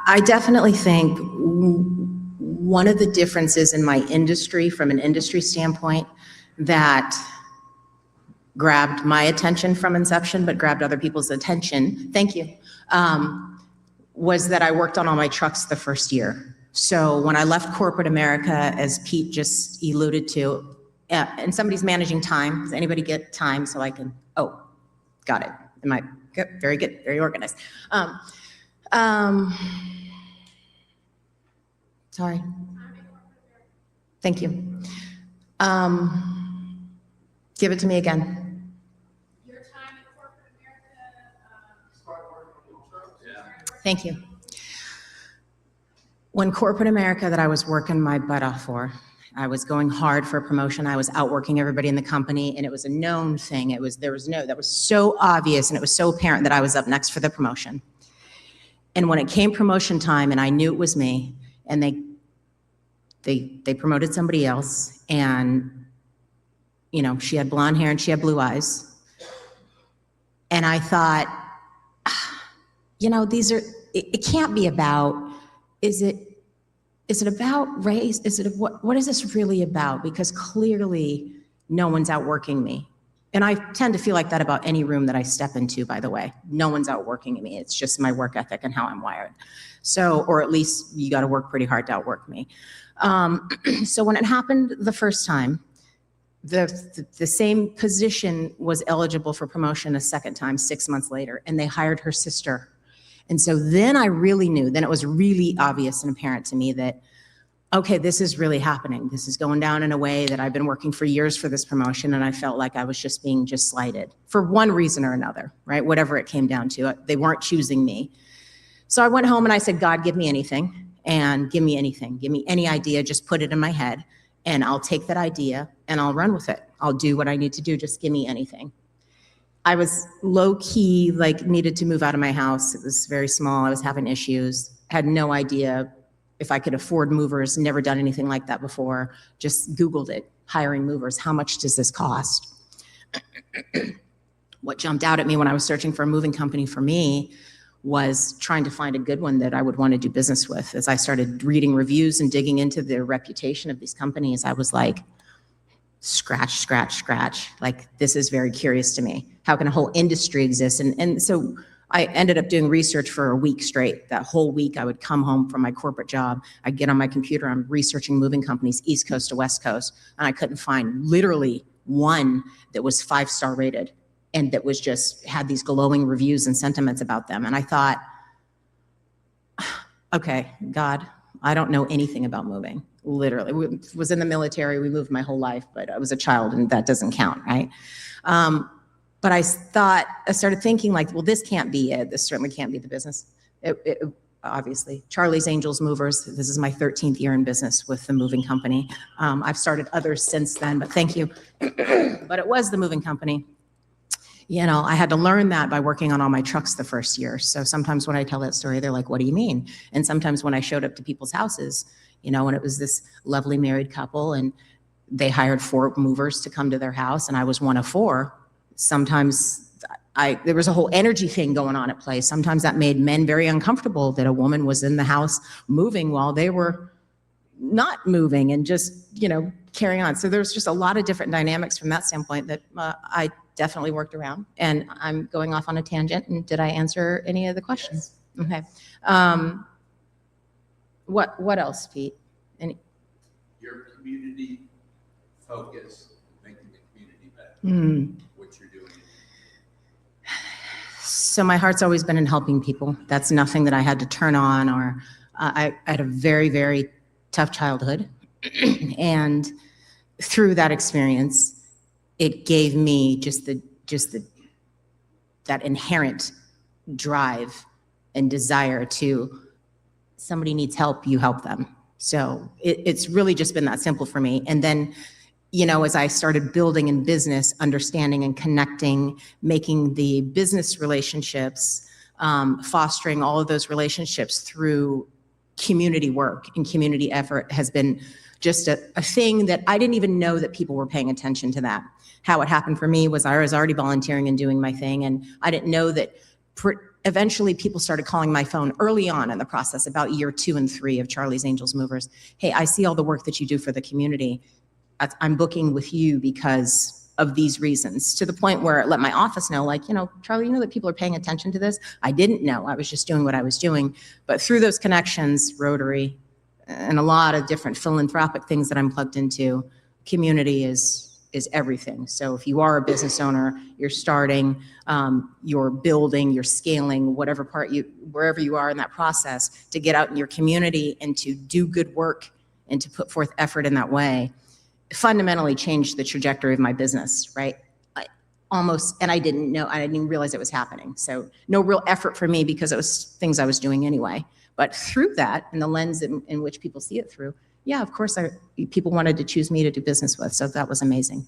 I definitely think one of the differences in my industry, from an industry standpoint, that grabbed my attention from inception, but grabbed other people's attention, thank you, was that I worked on all my trucks the first year. So when I left corporate America, as Pete just alluded to, and somebody's managing time. Does anybody get time so I can, oh, got it. Am I good? Very good, very organized. Sorry. Thank you. Give it to me again. Your time in corporate America. Thank you. When corporate America that I was working my butt off for, I was going hard for a promotion. I was outworking everybody in the company, and it was a known thing. That was so obvious, and it was so apparent that I was up next for the promotion. And when it came promotion time, and I knew it was me, and they promoted somebody else, and you know, she had blonde hair and she had blue eyes, and I thought, you know, it can't be about, is it about race? What is this really about? Because clearly no one's outworking me. And I tend to feel like that about any room that I step into, by the way. No one's outworking me. It's just my work ethic and how I'm wired. So, or at least you got to work pretty hard to outwork me. So when it happened the first time, the same position was eligible for promotion a second time, 6 months later, and they hired her sister. And so then I really knew, then it was really obvious and apparent to me that, okay, this is really happening. This is going down in a way that I've been working for years for this promotion, and I felt like I was just being slighted for one reason or another, right? Whatever it came down to, they weren't choosing me. So I went home and I said, God, give me anything, and give me anything. Give me any idea, just put it in my head, and I'll take that idea and I'll run with it. I'll do what I need to do, just give me anything. I was low-key, needed to move out of my house. It was very small. I was having issues. Had no idea if I could afford movers, never done anything like that before. Just Googled it, hiring movers. How much does this cost? What jumped out at me when I was searching for a moving company for me was trying to find a good one that I would want to do business with. As I started reading reviews and digging into the reputation of these companies, I was like, scratch, scratch, scratch. This is very curious to me. How can a whole industry exist? And so I ended up doing research for a week straight. That whole week I would come home from my corporate job. I'd get on my computer, I'm researching moving companies, East Coast to West Coast, and I couldn't find literally one that was 5-star rated and that was just had these glowing reviews and sentiments about them. And I thought, okay, God, I don't know anything about moving. Literally, was in the military, we moved my whole life, but I was a child and that doesn't count, right? But I started thinking well, this can't be it. This certainly can't be the business. Obviously, Charlie's Angels Movers, this is my 13th year in business with the moving company. I've started others since then, but thank you. But it was the moving company. You know, I had to learn that by working on all my trucks the first year. So sometimes when I tell that story, they're like, what do you mean? And sometimes when I showed up to people's houses, you know, when it was this lovely married couple and they hired 4 movers to come to their house and I was one of 4, sometimes there was a whole energy thing going on at play. Sometimes that made men very uncomfortable that a woman was in the house moving while they were not moving and just, you know, carrying on. So there's just a lot of different dynamics from that standpoint that I definitely worked around. And I'm going off on a tangent. And did I answer any of the questions? Yes. Okay. What else, Pete? Your community focus, making the community better. What you're doing. So my heart's always been in helping people. That's nothing that I had to turn on, or I had a very, very tough childhood. And through that experience, it gave me that inherent drive and desire to, somebody needs help, you help them. So it's really just been that simple for me. And then, you know, as I started building in business, understanding and connecting, making the business relationships, fostering all of those relationships through community work and community effort has been just a thing that I didn't even know that people were paying attention to that. How it happened for me was I was already volunteering and doing my thing, and I didn't know that eventually people started calling my phone early on in the process, about year 2 and 3 of Charlie's Angels Movers. Hey, I see all the work that you do for the community. I'm booking with you because of these reasons, to the point where it let my office know, like, Charlie, that people are paying attention to this? I didn't know. I was just doing what I was doing. But through those connections, Rotary, and a lot of different philanthropic things that I'm plugged into, community is everything. So if you are a business owner, you're starting, you're building, you're scaling, wherever you are in that process, to get out in your community and to do good work and to put forth effort in that way, fundamentally changed the trajectory of my business, right? And I didn't even realize it was happening. So no real effort for me, because it was things I was doing anyway. But through that, and the lens in which people see it through, yeah, of course, people wanted to choose me to do business with. So that was amazing.